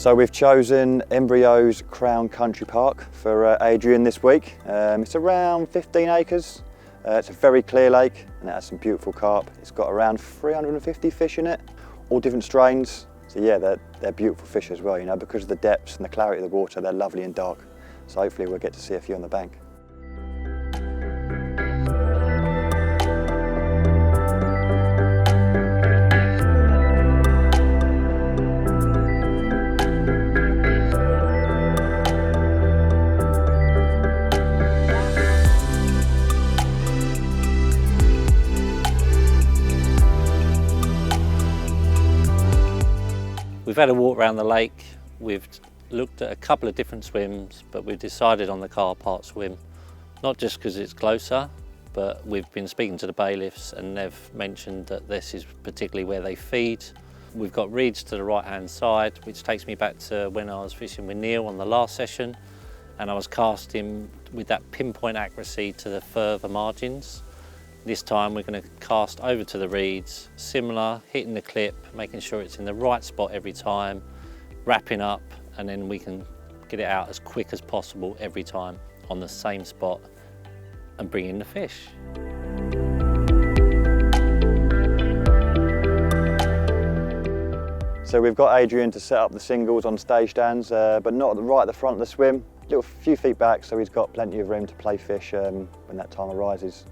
So we've chosen Embryo's Crown Country Park for Adrian this week. It's around 15 acres. It's a very clear lake and it has some beautiful carp. It's got around 350 fish in it, all different strains. So yeah, they're beautiful fish as well, you know, because of the depths and the clarity of the water, they're lovely and dark. So hopefully we'll get to see a few on the bank. We've had a walk around the lake, we've looked at a couple of different swims, but we've decided on the car park swim, not just because it's closer, but we've been speaking to the bailiffs and they've mentioned that this is particularly where they feed. We've got reeds to the right hand side, which takes me back to when I was fishing with Neil on the last session, and I was casting with that pinpoint accuracy to the further margins. This time we're going to cast over to the reeds, similar, hitting the clip, making sure it's in the right spot every time, wrapping up, and then we can get it out as quick as possible every time on the same spot and bring in the fish. So we've got Adrian to set up the singles on stage stands, but not right at the front of the swim, a few feet back, so he's got plenty of room to play fish when that time arises.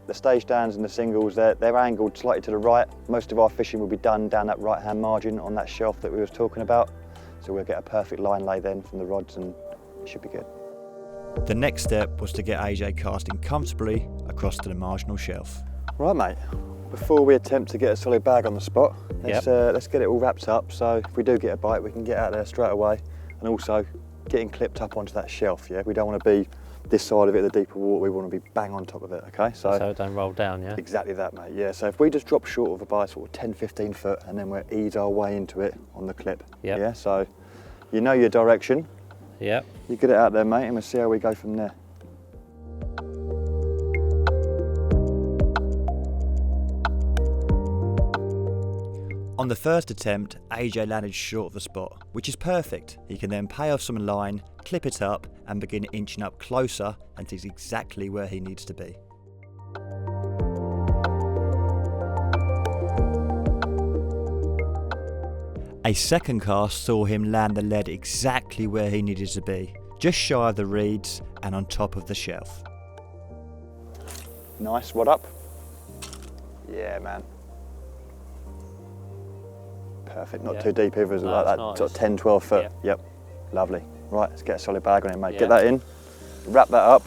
The stage stands and the singles, they're angled slightly to the right. Most of our fishing will be done down that right-hand margin on that shelf that we was talking about. So we'll get a perfect line lay then from the rods and it should be good. The next step was to get AJ casting comfortably across to the marginal shelf. Right mate, before we attempt to get a solid bag on the spot, let's get it all wrapped up so if we do get a bite we can get out there straight away, and also getting clipped up onto that shelf, yeah? We don't want to be this side of it, the deeper water, we want to be bang on top of it, okay? So it don't roll down, yeah? Exactly that, mate, yeah. So if we just drop short of it by sort of 10, 15 foot and then we'll ease our way into it on the clip, yeah? So you know your direction. Yep. You get it out there, mate, and we'll see how we go from there. On the first attempt, AJ landed short of the spot, which is perfect. He can then pay off some line, clip it up, and begin inching up closer until he's exactly where he needs to be. A second cast saw him land the lead exactly where he needed to be, just shy of the reeds and on top of the shelf. Nice, what up? Yeah, man. Perfect, not too deep either, like that, nice. Sort of 10, 12 foot, yep, lovely. Right, let's get a solid bag on it, mate. Get that in, wrap that up,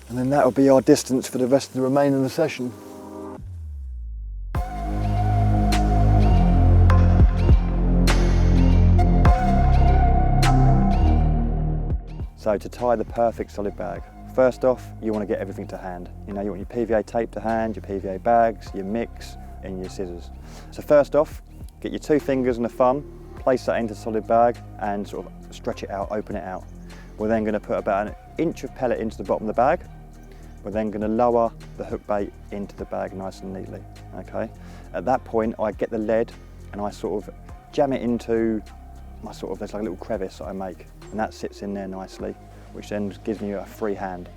and then that'll be our distance for the rest of the remainder of the session. So to tie the perfect solid bag, first off, you want to get everything to hand. You know, you want your PVA tape to hand, your PVA bags, your mix, and your scissors. So first off, get your 2 fingers and a thumb, place that into the solid bag and sort of stretch it out, open it out. We're then going to put about an inch of pellet into the bottom of the bag. We're then going to lower the hook bait into the bag nice and neatly, okay? At that point, I get the lead and I sort of jam it into my there's like a little crevice that I make, and that sits in there nicely, which then gives me a free hand.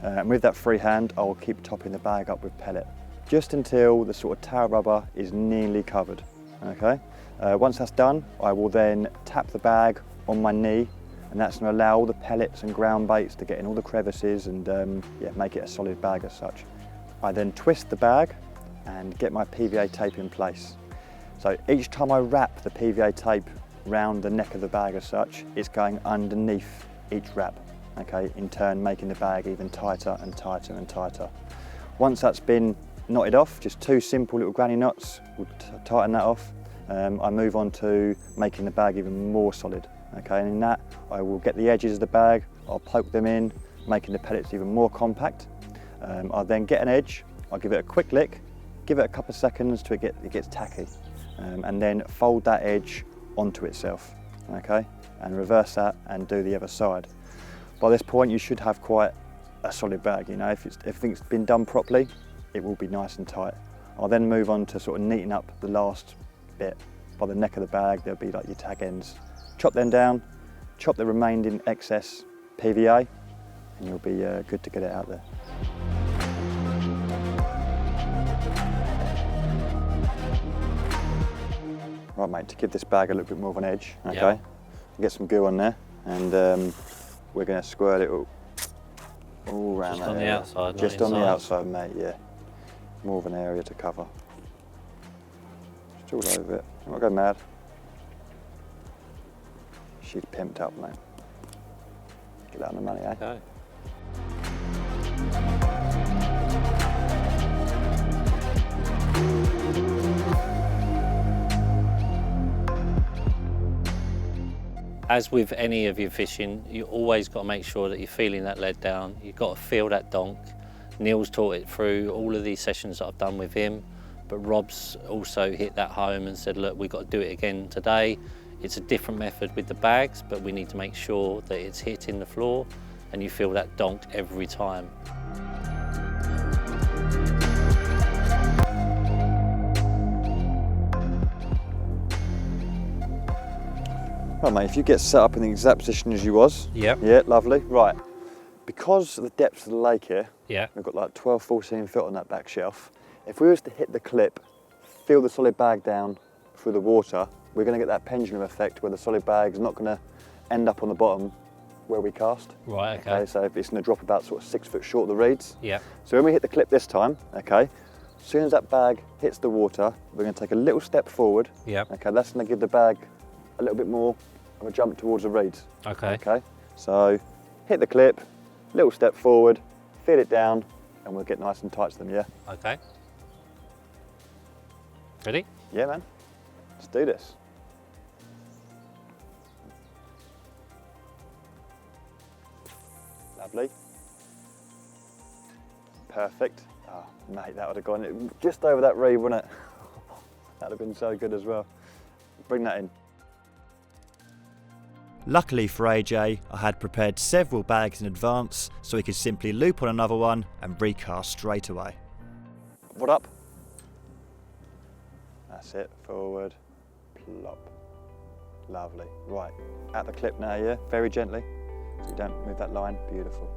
And with that free hand, I'll keep topping the bag up with pellet, just until the sort of tail rubber is nearly covered. Okay. Once that's done, I will then tap the bag on my knee, and that's going to allow all the pellets and ground baits to get in all the crevices and make it a solid bag as such. I then twist the bag and get my PVA tape in place. So each time I wrap the PVA tape round the neck of the bag as such, it's going underneath each wrap, okay, in turn making the bag even tighter and tighter and tighter. Once that's been knotted off, just 2 simple little granny knots will tighten that off. I move on to making the bag even more solid, okay, and in that I will get the edges of the bag, I'll poke them in, making the pellets even more compact. I'll then get an edge, I'll give it a quick lick, give it a couple of seconds till it gets tacky, and then fold that edge onto itself, okay, and reverse that and do the other side. By this point you should have quite a solid bag, you know, if everything's been done properly, it will be nice and tight. I'll then move on to sort of neaten up the last bit. By the neck of the bag there'll be like your tag ends, chop them down, chop the remaining excess PVA, and you'll be good to get it out there. Right mate, to give this bag a little bit more of an edge, okay? Yeah. Get some goo on there, and we're going to squirt it all around Just that on the area. outside, not Just on the inside. outside, mate, yeah. More of an area to cover. Just all over it. I'm not going mad. She's pimped up, mate. Get that on the money, eh? Okay. As with any of your fishing, you always got to make sure that you're feeling that lead down. You've got to feel that donk. Neil's taught it through all of these sessions that I've done with him, but Rob's also hit that home and said, look, we've got to do it again today. It's a different method with the bags, but we need to make sure that it's hitting the floor and you feel that donk every time. Right mate, if you get set up in the exact position as you was. Yep. Yeah, lovely. Right, because of the depth of the lake here, Yeah. we've got like 12, 14 foot on that back shelf. If we was to hit the clip, feel the solid bag down through the water, we're going to get that pendulum effect where the solid bag is not going to end up on the bottom where we cast. Right, okay. So it's going to drop about sort of 6 foot short of the reeds. Yeah. So when we hit the clip this time, okay, as soon as that bag hits the water, we're going to take a little step forward. Yeah. Okay, that's going to give the bag a little bit more of a jump towards the reeds. Okay. Okay, so hit the clip, little step forward, feel it down, and we'll get nice and tight to them, yeah? Okay. Ready? Yeah, man. Let's do this. Lovely. Perfect. Oh, mate, that would have gone just over that reed, wouldn't it? That would have been so good as well. Bring that in. Luckily for AJ, I had prepared several bags in advance so he could simply loop on another one and recast straight away. What up? That's it, forward, plop. Lovely. Right, at the clip now, yeah? Very gently, so you don't move that line. Beautiful.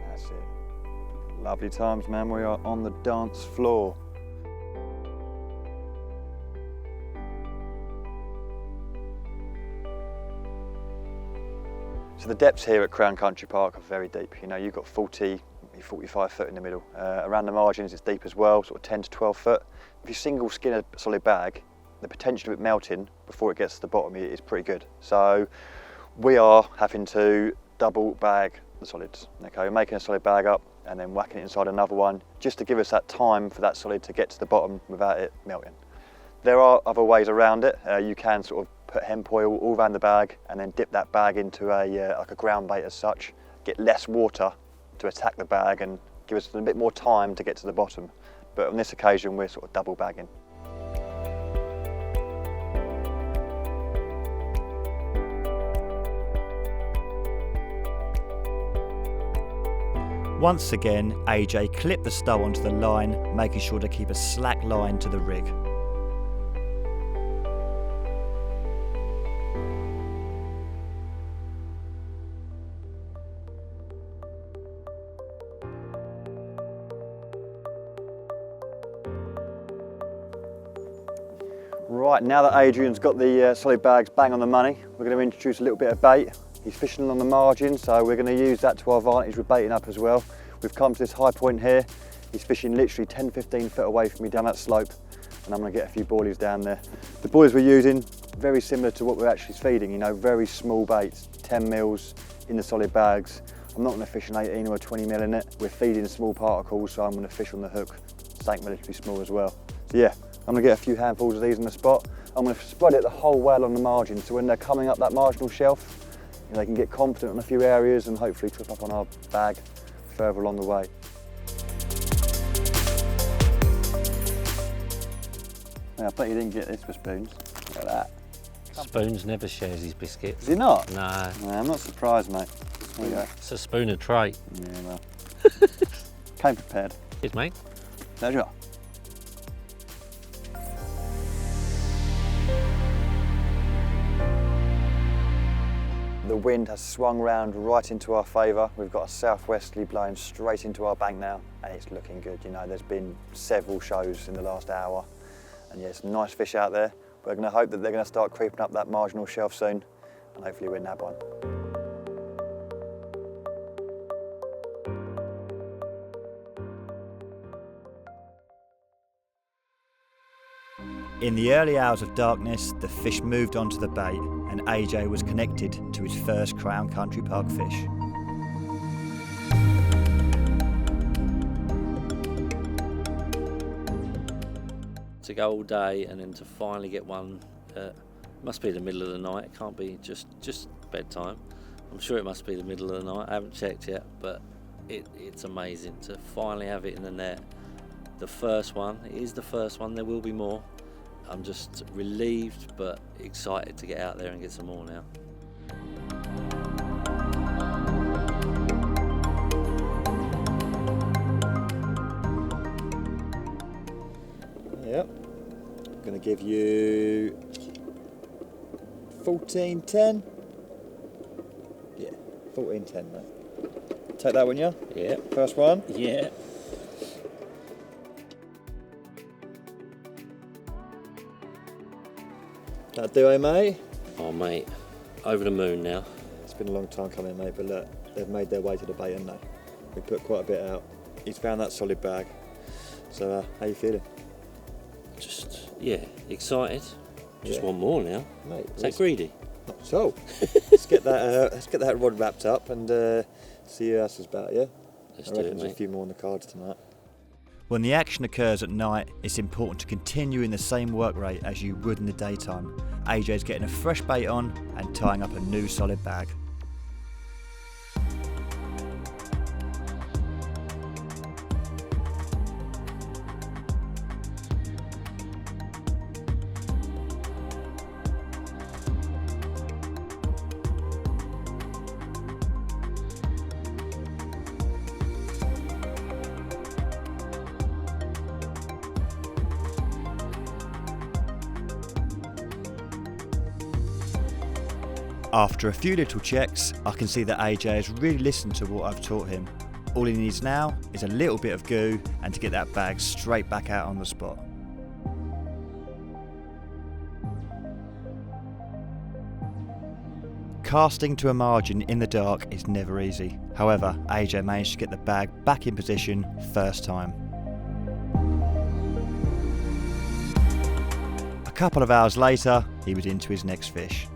That's it. Lovely times, man. We are on the dance floor. So the depths here at Crown Country Park are very deep. You know, you've got 40, 45 foot in the middle. Around the margins it's deep as well, sort of 10 to 12 foot. If you single skin a solid bag, the potential of it melting before it gets to the bottom is pretty good. So we are having to double bag the solids. Okay, we're making a solid bag up and then whacking it inside another one just to give us that time for that solid to get to the bottom without it melting. There are other ways around it. You can sort of put hemp oil all around the bag and then dip that bag into like a ground bait as such, get less water to attack the bag and give us a bit more time to get to the bottom. But on this occasion we're sort of double bagging. Once again, AJ clipped the stow onto the line, making sure to keep a slack line to the rig. Right, now that Adrian's got the solid bags bang on the money, we're going to introduce a little bit of bait. He's fishing along the margin, so we're going to use that to our advantage with baiting up as well. We've come to this high point here. He's fishing literally 10-15 foot away from me down that slope, and I'm going to get a few boilies down there. The boilies we're using, very similar to what we're actually feeding, you know, very small baits, 10 mils in the solid bags. I'm not going to fish an 18 or a 20 mil in it. We're feeding small particles, so I'm going to fish on the hook, something relatively small as well. So yeah, I'm going to get a few handfuls of these on the spot. I'm going to spread it the whole way along the margin, so when they're coming up that marginal shelf, you know, they can get confident on a few areas and hopefully trip up on our bag further along the way. Now, I bet you didn't get this for spoons. Look at that. Spoons never shares his biscuits. Is he not? No. No, I'm not surprised, mate. There you go. It's a spooner trait. Yeah, well. Came prepared. Cheers, mate. Pleasure. the wind has swung round right into our favour. We've got a southwesterly blowing straight into our bank now, and it's looking good. You know, there's been several shows in the last hour, and yeah, some nice fish out there. We're going to hope that they're going to start creeping up that marginal shelf soon, and hopefully we'll nab one. In the early hours of darkness, the fish moved onto the bait and AJ was connected to his first Crown Country Park fish. To go all day and then to finally get one, must be the middle of the night, it can't be just bedtime. I'm sure it must be the middle of the night, I haven't checked yet, but it's amazing to finally have it in the net. The first one, it is the first one, there will be more. I'm just relieved but excited to get out there and get some more now. Yep, I'm going to give you 14.10. Yeah, 14.10, mate. Take that one, yeah? Yeah. First one? Yeah. That'll do, eh, mate? Oh mate, over the moon now. It's been a long time coming, mate, but look, they've made their way to the bait, haven't they? We put quite a bit out. He's found that solid bag. So, how you feeling? Just, yeah, excited. Just Yeah. want more now. Mate, Is that greedy? not so. let's get that rod wrapped up and see who else is about, yeah? Let's I do it, reckon there's a mate. few more on the cards tonight. When the action occurs at night, it's important to continue in the same work rate as you would in the daytime. AJ's getting a fresh bait on and tying up a new solid bag. After a few little checks, I can see that AJ has really listened to what I've taught him. All he needs now is a little bit of goo and to get that bag straight back out on the spot. Casting to a margin in the dark is never easy. However, AJ managed to get the bag back in position first time. A couple of hours later, he was into his next fish.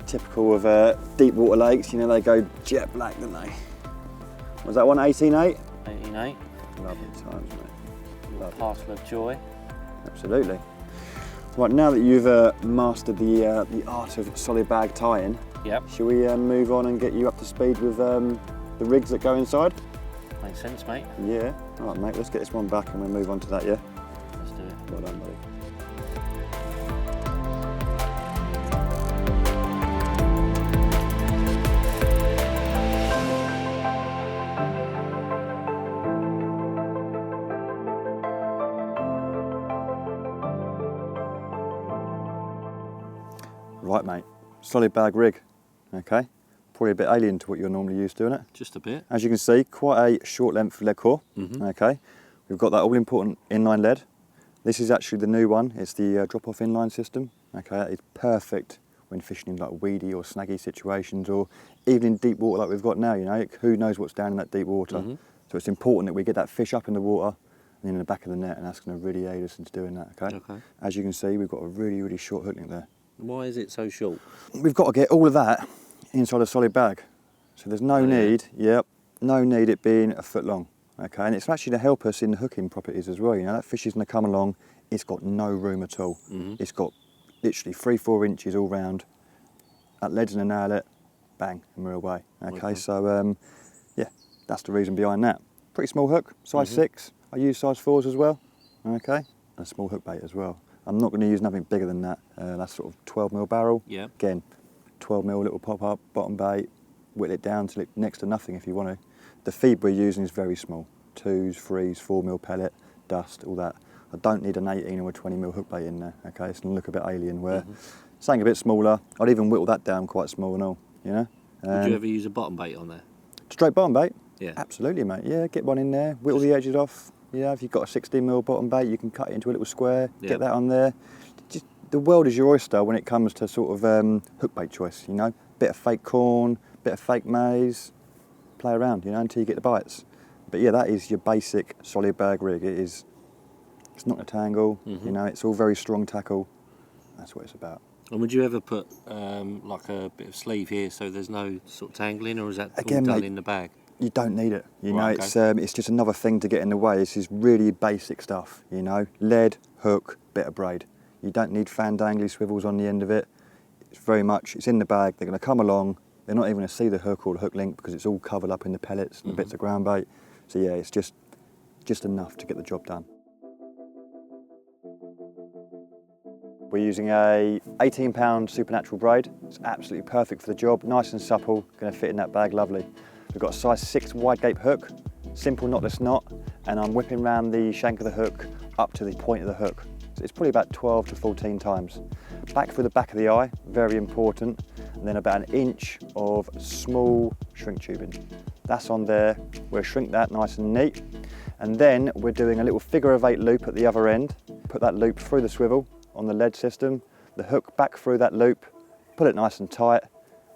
Typical of deep water lakes, you know, they go jet black, don't they? Was that one 18.8? 18.8, Lovely times, mate. Lovely. parcel of joy. Absolutely. Right, now that you've mastered the art of solid bag tying, Yep, shall we move on and get you up to speed with the rigs that go inside? makes sense, mate. Yeah. All right, mate, let's get this one back and we'll move on to that, yeah? Let's do Well done, buddy. Right, mate, solid bag rig, okay? Probably a bit alien to what you're normally used to, isn't it? Just a bit. As you can see, quite a short length lead core, okay? We've got that all important inline lead. This is actually the new one, it's the drop-off inline system, okay? It's perfect when fishing in like weedy or snaggy situations, or even in deep water like we've got now, you know? Who knows what's down in that deep water? So it's important that we get that fish up in the water and in the back of the net, and that's going to really aid us into doing that, okay? As you can see, we've got a really, really short hook link there. Why is it so short? We've got to get all of that inside a solid bag. So there's no need, no need it being a foot long, okay? And it's actually to help us in the hooking properties as well, you know? That fish is going to come along, it's got no room at all. It's got literally 3-4 inches all round. That lead's going to nail it, bang, and we're away, okay? So, yeah, that's the reason behind that. Pretty small hook, size 6. I use size 4s as well, okay? And a small hook bait as well. I'm not going to use nothing bigger than that. That's sort of 12mm barrel. Again, 12mm little pop-up, bottom bait, whittle it down till it's next to nothing if you want to. The feed we're using is very small. 2s, 3s, 4mm pellet, dust, all that. I don't need an 18 or a 20mm hook bait in there, okay? It's going to look a bit alien where something a bit smaller, I'd even whittle that down quite small and all, you know? Would you ever use a bottom bait on there? Straight bottom bait? Yeah. Absolutely, mate. Yeah, get one in there, whittle the edges off. Yeah, if you've got a 16mm bottom bait, you can cut it into a little square, get that on there. Just, the world is your oyster when it comes to sort of hook bait choice, you know? Bit of fake corn, bit of fake maize, play around, you know, until you get the bites. But yeah, that is your basic solid bag rig. It's not a tangle, you know, it's all very strong tackle. That's what it's about. And would you ever put like a bit of sleeve here so there's no sort of tangling, or is that Again, all done mate, in the bag? You don't need it, you know, okay. It's just another thing to get in the way. This is really basic stuff, you know, lead, hook, bit of braid. You don't need fan dangly swivels on the end of it. It's very much, it's in the bag, they're going to come along, they're not even going to see the hook or the hook link because it's all covered up in the pellets and the bits of ground bait. So yeah, it's just enough to get the job done. We're using a 18-pound supernatural braid. It's absolutely perfect for the job, nice and supple, going to fit in that bag lovely. We've got a size 6 wide gape hook, simple knotless knot, and I'm whipping around the shank of the hook up to the point of the hook. So it's probably about 12 to 14 times. Back through the back of the eye, very important, and then about 1 inch of small shrink tubing. That's on there, we'll shrink that nice and neat, and then we're doing a little figure of 8 loop at the other end. Put that loop through the swivel on the lead system, the hook back through that loop, pull it nice and tight,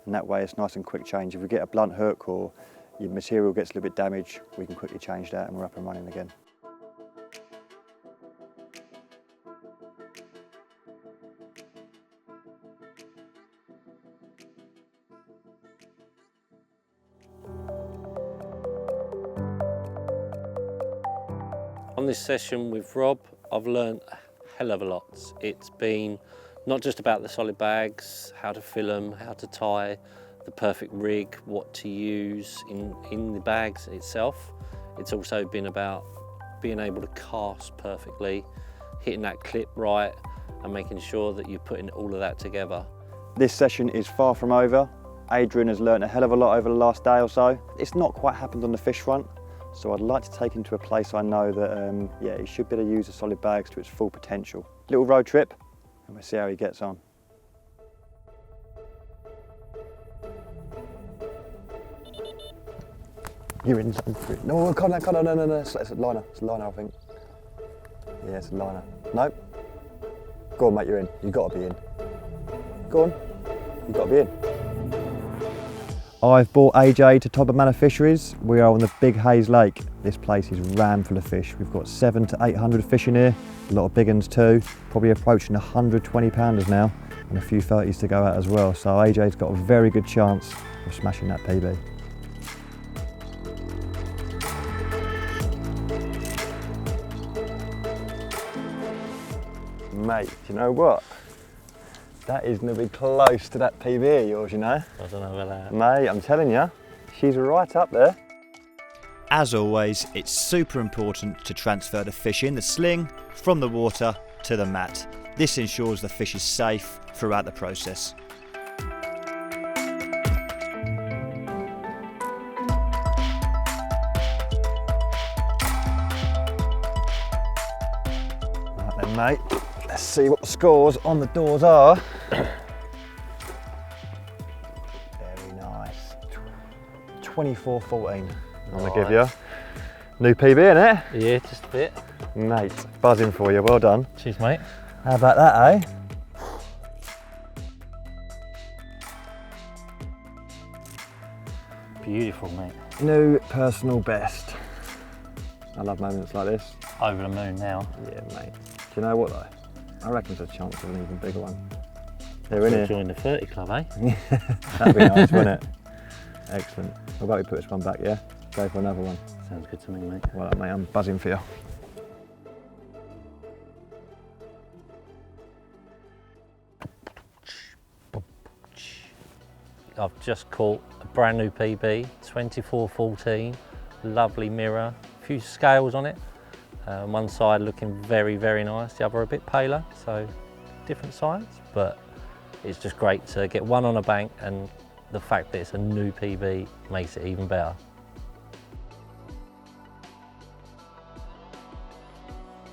and that way it's nice and quick change. If we get a blunt hook or your material gets a little bit damaged, we can quickly change that and we're up and running again. On this session with Rob, I've learned a hell of a lot. It's been not just about the solid bags, how to fill them, how to tie, the perfect rig, what to use in the bags itself. It's also been about being able to cast perfectly, hitting that clip right, and making sure that you're putting all of that together. This session is far from over. Adrian has learned a hell of a lot over the last day or so. It's not quite happened on the fish front, so I'd like to take him to a place I know that, yeah, he should be able to use the solid bags to its full potential. Little road trip, and we'll see how he gets on. You're in something. No, no, no. It's a liner. It's a liner, I think. Yeah, it's a liner. Nope. Go on, mate, you're in. You've got to be in. Go on. You've got to be in. I've brought AJ to Tobber Manor Fisheries. We are on the Big Hayes Lake. This place is rammed full of fish. We've got 700 to 800 fish in here, a lot of big ones too, probably approaching 120 pounders now, and a few 30s to go out as well. So AJ's got a very good chance of smashing that PB. Mate, do you know what? That is going to be close to that PB of yours, you know? I don't know about that. Mate, I'm telling you, she's right up there. As always, it's super important to transfer the fish in the sling from the water to the mat. This ensures the fish is safe throughout the process. Right then, mate, let's see what the scores on the doors are. Very nice. 24-14. I'm going to give you. New PB, innit? Yeah, just a bit. Mate, buzzing for you, well done. Cheers, mate. How about that, eh? Beautiful, mate. New personal best. I love moments like this. Over the moon now. Yeah, mate. Do you know what though? I reckon there's a chance of an even bigger one. They're in here. Join the 30 club, eh? That'd be nice, wouldn't it? Excellent. How about we put this one back, yeah? Go for another one. Sounds good to me, mate. Well, mate, I'm buzzing for you. I've just caught a brand new PB, 24-14, lovely mirror, a few scales on it. One side looking very, very nice, the other a bit paler, so different sides, but it's just great to get one on a bank, and the fact that it's a new PB makes it even better.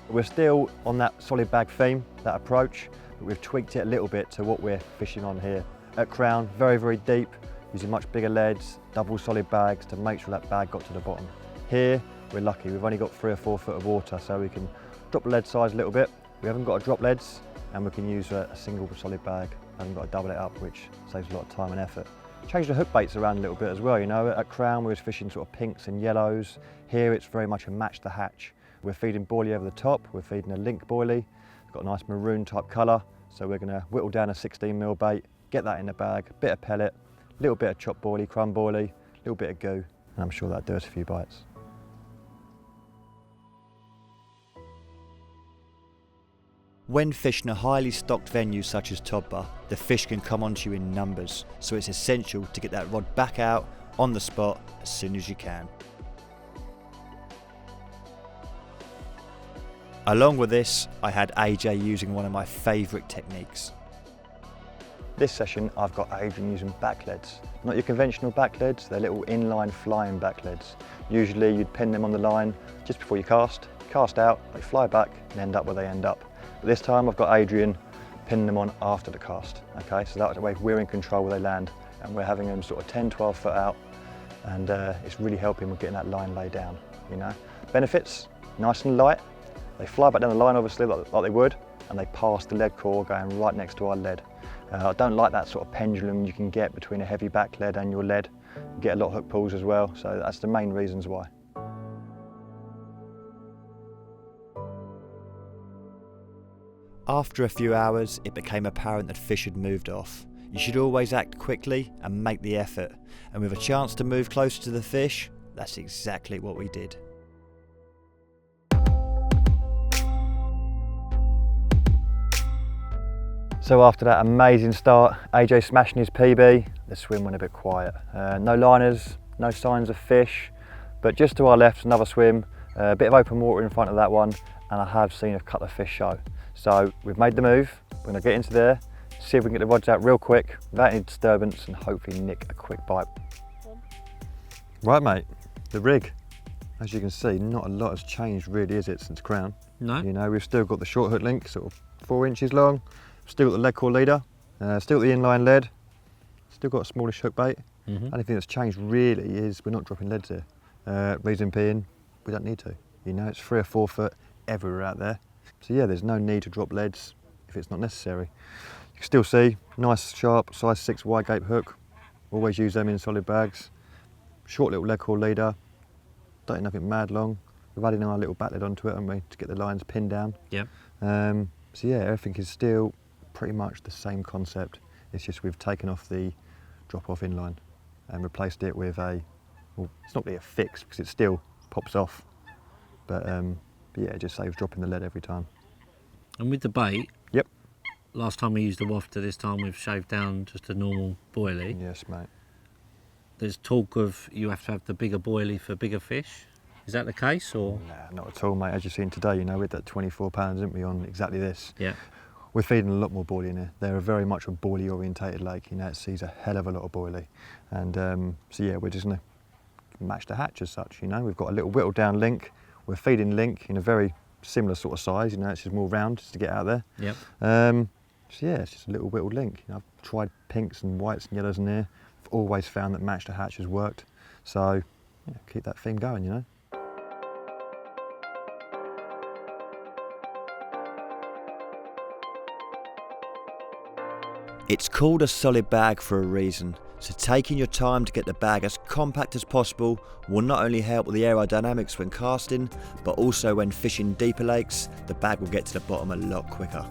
We're still on that solid bag theme, that approach, but we've tweaked it a little bit to what we're fishing on here. At Crown, very, very deep, using much bigger leads, double solid bags to make sure that bag got to the bottom. Here, we're lucky, we've only got 3 or 4 foot of water, so we can drop the lead size a little bit. We haven't got to drop leads, and we can use a single solid bag. Haven't got to double it up, which saves a lot of time and effort. Change the hook baits around a little bit as well, you know. At Crown, we was fishing sort of pinks and yellows. Here, it's very much a match the hatch. We're feeding boilie over the top, we're feeding a link boilie. It's got a nice maroon type colour, so we're gonna whittle down a 16mm bait, get that in the bag, a bit of pellet, a little bit of chopped boilie, crumb boilie, a little bit of goo, and I'm sure that'll do us a few bites. When fishing a highly stocked venue such as Todba, the fish can come onto you in numbers, so it's essential to get that rod back out on the spot as soon as you can. Along with this, I had AJ using one of my favourite techniques. This session, I've got Adrian using back leads. Not your conventional back leads, they're little inline flying back leads. Usually you'd pin them on the line just before you cast out, they fly back and end up where they end up. But this time I've got Adrian pinning them on after the cast, okay? So that way we're in control where they land, and we're having them sort of 10, 12 foot out, and it's really helping with getting that line laid down, you know? Benefits, nice and light. They fly back down the line obviously like they would, and they pass the lead core going right next to our lead. I don't like that sort of pendulum you can get between a heavy back lead and your lead. You get a lot of hook pulls as well, so that's the main reasons why. After a few hours, it became apparent that fish had moved off. You should always act quickly and make the effort, and with a chance to move closer to the fish, that's exactly what we did. So after that amazing start, AJ smashing his PB, the swim went a bit quiet. No liners, no signs of fish, but just to our left, another swim, a bit of open water in front of that one, and I have seen a couple of fish show. So we've made the move, we're gonna get into there, see if we can get the rods out real quick, without any disturbance, and hopefully nick a quick bite. Right mate, the rig. As you can see, not a lot has changed really, is it, since Crown? No. You know, we've still got the short hook link, sort of 4 inches long, still got the lead core leader, still got the inline lead, still got a smallish hook bait. Only thing that's changed really is we're not dropping leads here. Reason being, we don't need to. You know, it's 3 or 4 foot everywhere out there. So yeah, there's no need to drop leads if it's not necessary. You can still see, nice sharp size 6 wide gape hook. Always use them in solid bags. Short little lead core leader, don't need nothing mad long. We've added our little back lead onto it, haven't we, to get the lines pinned down. Yep. So yeah, everything is still pretty much the same concept. It's just we've taken off the drop-off inline and replaced it with a, well, it's not really a fix because it still pops off, but yeah, it just saves dropping the lead every time. And with the bait, Yep. last time we used the wafter, this time we've shaved down just a normal boilie. Yes, mate. There's talk of you have to have the bigger boilie for bigger fish. Is that the case, or? Nah, not at all, mate. As you've seen today, you know, with that 24 pounds, didn't we, on exactly this? Yeah. We're feeding a lot more boilie in here. They're very much a boilie orientated lake. You know, it sees a hell of a lot of boilie. And so yeah, we're just gonna match the hatch as such, you know. We've got a little whittled down link. We're feeding link in a very similar sort of size, you know, it's just more round just to get out there. Yep. So yeah, it's just a little whittled link. You know, I've tried pinks and whites and yellows in there. I've always found that match the hatch has worked. So yeah, keep that theme going, you know. It's called a solid bag for a reason, so taking your time to get the bag as compact as possible will not only help with the aerodynamics when casting, but also when fishing deeper lakes, the bag will get to the bottom a lot quicker.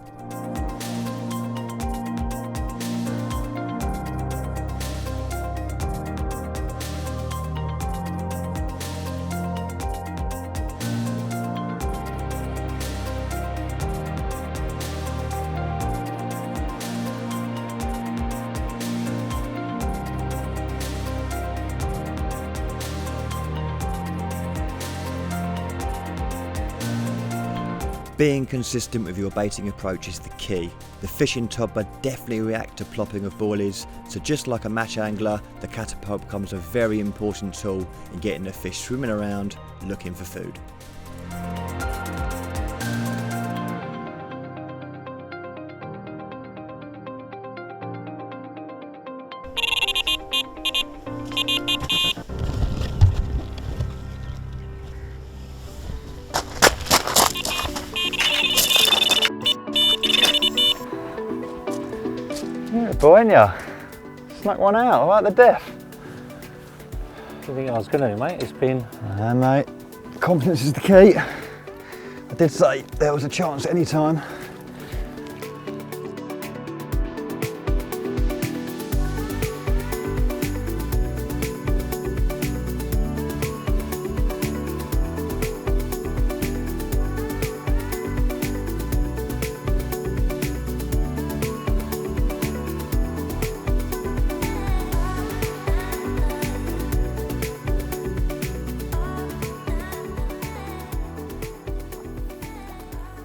Being consistent with your baiting approach is the key. The fishing topper definitely reacts to plopping of boilies, so just like a match angler, the catapult becomes a very important tool in getting the fish swimming around looking for food. Yeah, boy, ain't ya? Snuck one out, right at the death. What do you think I was going to, mate? It's been... Mate, confidence is the key. I did say there was a chance at any time.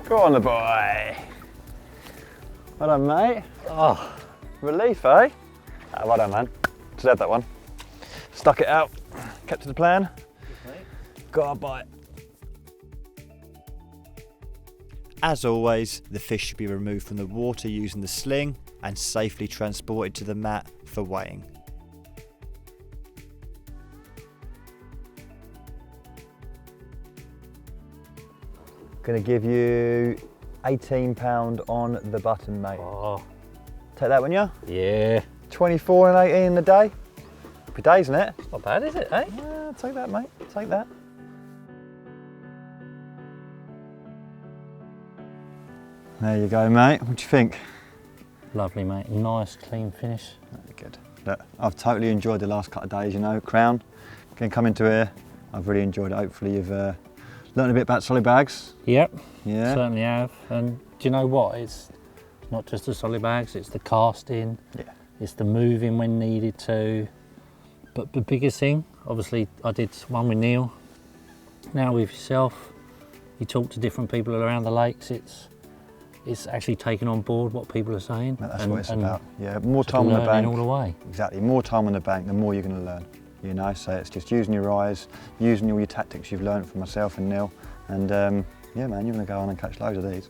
Go on the boy. Well done, mate. Oh, Relief, eh? Well done, man. Deserved that one. Stuck it out, kept to the plan. Got a bite. As always, the fish should be removed from the water using the sling and safely transported to the mat for weighing. Gonna give you £18 on the button, mate. oh, Take that one, yeah? yeah. 24 and 18 in a day. Happy days, isn't it? Not bad, is it, eh? Yeah, take that, mate. Take that. There you go, mate. What do you think? Lovely, mate. Nice, clean finish. Very good. Look, I've totally enjoyed the last couple of days, you know, Crown. Can come into here. I've really enjoyed it. Hopefully you've learned a bit about solid bags. Yep, Yeah. certainly have. And do you know what? It's not just the solid bags, it's the casting, Yeah. it's the moving when needed to. But the biggest thing, obviously, I did one with Neil. Now with yourself, you talk to different people around the lakes. It's actually taking on board what people are saying. That's what it's about. Yeah, more time on the learning bank. all the way. Exactly. More time on the bank, the more you're going to learn. You know, so it's just using your eyes, using all your tactics you've learned from myself and Neil, and yeah, man, you're going to go on and catch loads of these,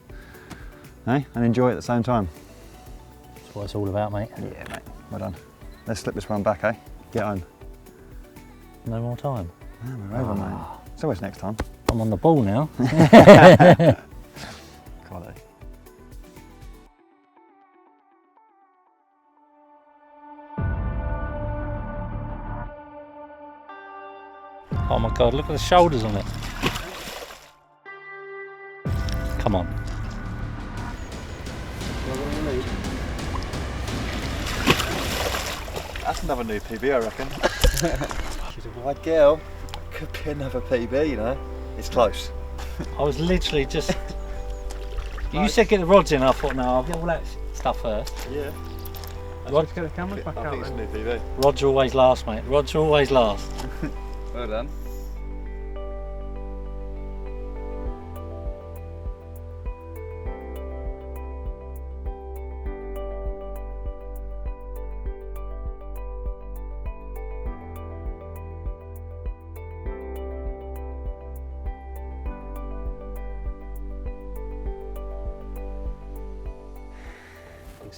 eh? And enjoy it at the same time. That's what it's all about, mate. Yeah, mate. Well done. Let's slip this one back, eh? Get home. No more time. Ah, we're over, mate. It's always next time. I'm on the ball now. Quality. Oh my God, look at the shoulders on it. Come on. That's another new PB, I reckon. She's a wide girl. Could be another PB, you know. It's close. I was literally just... You said get the rods in, I thought, no, I'll get all that stuff first. Yeah. Rod, Get the camera back I out think it's a then. new PB. rods are always last, mate. Rods are always last. Well done.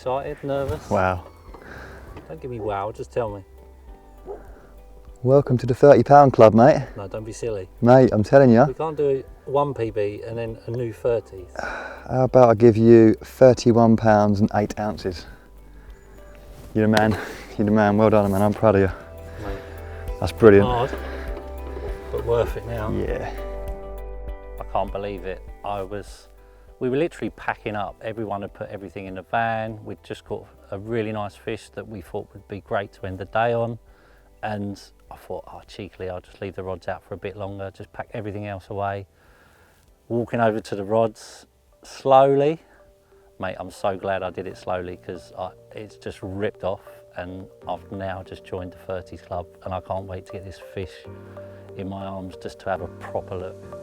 excited, nervous? Wow. Don't give me wow, just tell me. Welcome to the £30 club, mate. No, don't be silly. Mate, I'm telling you. We can't do one PB and then a new 30s. How about I give you £31 and 8 ounces? You're the man. You're the man. Well done, man. I'm proud of you. Mate, That's brilliant. hard, but worth it now. Yeah. I can't believe it. We were literally packing up. Everyone had put everything in the van. We'd just caught a really nice fish that we thought would be great to end the day on. And I thought, oh, cheekily, I'll just leave the rods out for a bit longer, just pack everything else away. Walking over to the rods slowly. Mate, I'm so glad I did it slowly because it's just ripped off, and I've now just joined the 30s club, and I can't wait to get this fish in my arms just to have a proper look.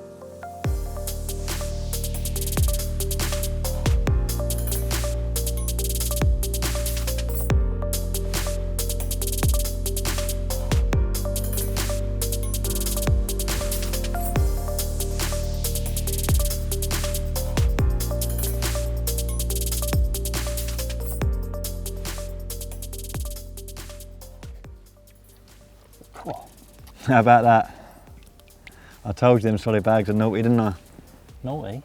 How about that? I told you them solid bags are naughty, didn't I? Naughty?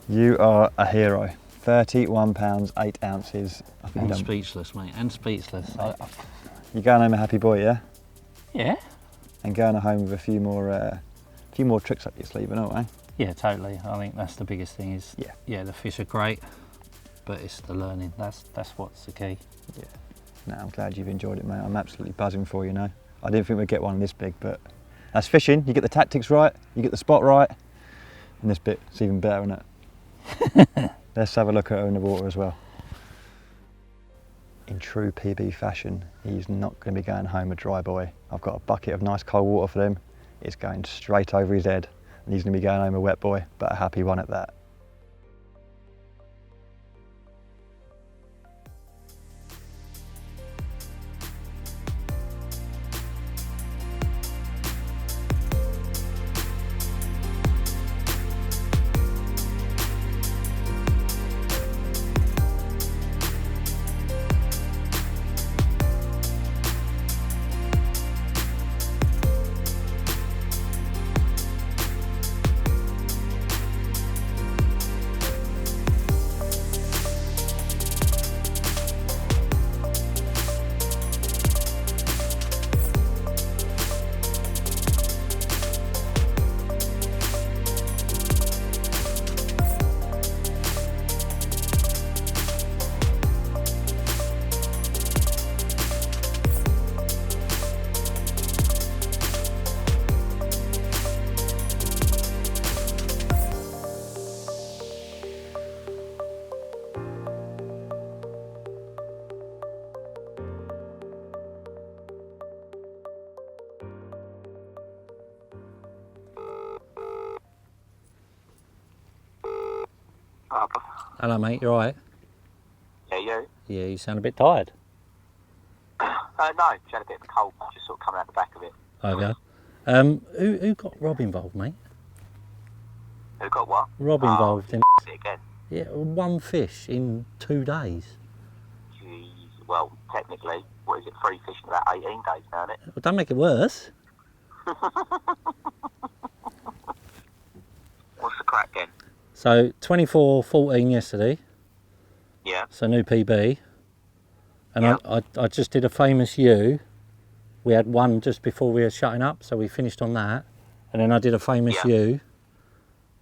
You are a hero. £31, 8 ounces. I think I'm speechless, mate, and speechless. you're going home a happy boy, yeah? Yeah? And going home with a few more tricks up your sleeve, and all, eh? Yeah, totally. I think that's the biggest thing is, Yeah. the fish are great, but it's the learning. That's what's the key. Yeah. No, I'm glad you've enjoyed it, mate. I'm absolutely buzzing for you, know. I didn't think we'd get one this big, but that's fishing. You get the tactics right, you get the spot right, and this bit's even better, isn't it? Let's have a look at her in the water as well. In true PB fashion, he's not going to be going home a dry boy. I've got a bucket of nice cold water for him. It's going straight over his head, and he's going to be going home a wet boy, but a happy one at that. Hello, mate, you all right? Yeah, you? Yeah, you sound a bit tired. No, just had a bit of a cold, just sort of coming out the back of it. Okay. Who got Rob involved, mate? Who got what? Rob involved in It again. Yeah, one fish in 2 days. Jeez. Well, technically, what is it, 3 fish in about 18 days now, isn't it? Well, don't make it worse. What's the crack then? So 24-14 yesterday. Yeah. So new PB. And Yeah. I just did a famous U. We had one just before we were shutting up, so we finished on that. And then I did a famous U.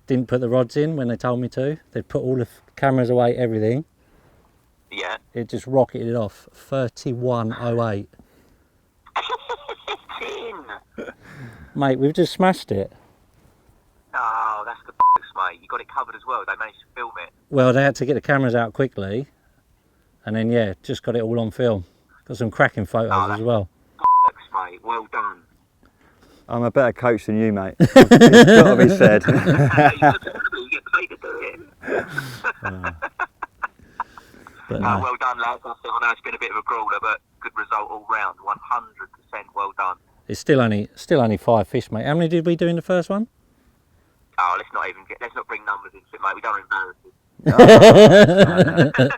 Didn't put the rods in when they told me to. They'd put all the cameras away, everything. Yeah. It just rocketed off. 31.08. Mate, we've just smashed it. Oh, that's the bollocks, mate. You got it covered as well. They managed to film it. Well, they had to get the cameras out quickly. And then, yeah, just got it all on film. Got some cracking photos as well. Bollocks, mate. Well done. I'm a better coach than you, mate. It's got to be said. You get paid to do it. But Well done, lads. I know it's been a bit of a crawler, but good result all round. 100% well done. it's still only 5 fish, mate. How many did we do in the first one? Oh, let's not bring numbers into it, mate. We don't embarrass it. Oh.